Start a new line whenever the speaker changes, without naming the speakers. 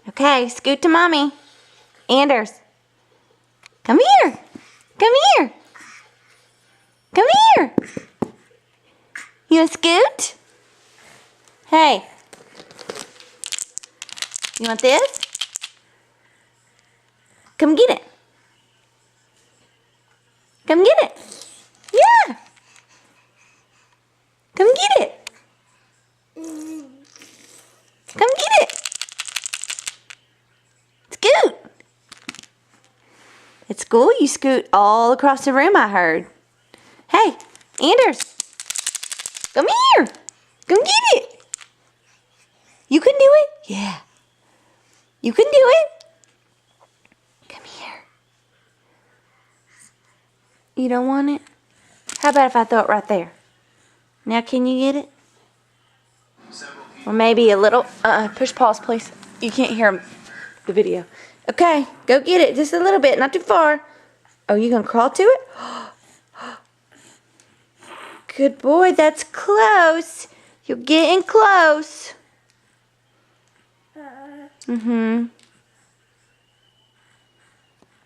Okay, scoot to mommy. Anders, come here. Come here. Come here. You want to scoot? Hey. You want this? Come get it. Come get it. Yeah. Come get it. Come get it. Scoot. At school, you scoot all across the room, I heard. Hey, Anders. Come here. Come get it. You can do it? Yeah. You can do it. Come here. You don't want it? How about if I throw it right there? Now can you get it? Or maybe a little, push pause please. You can't hear the video. Okay, go get it. Just a little bit, not too far. Oh, you gonna crawl to it? Good boy, that's close. You're getting close. Mm-hmm.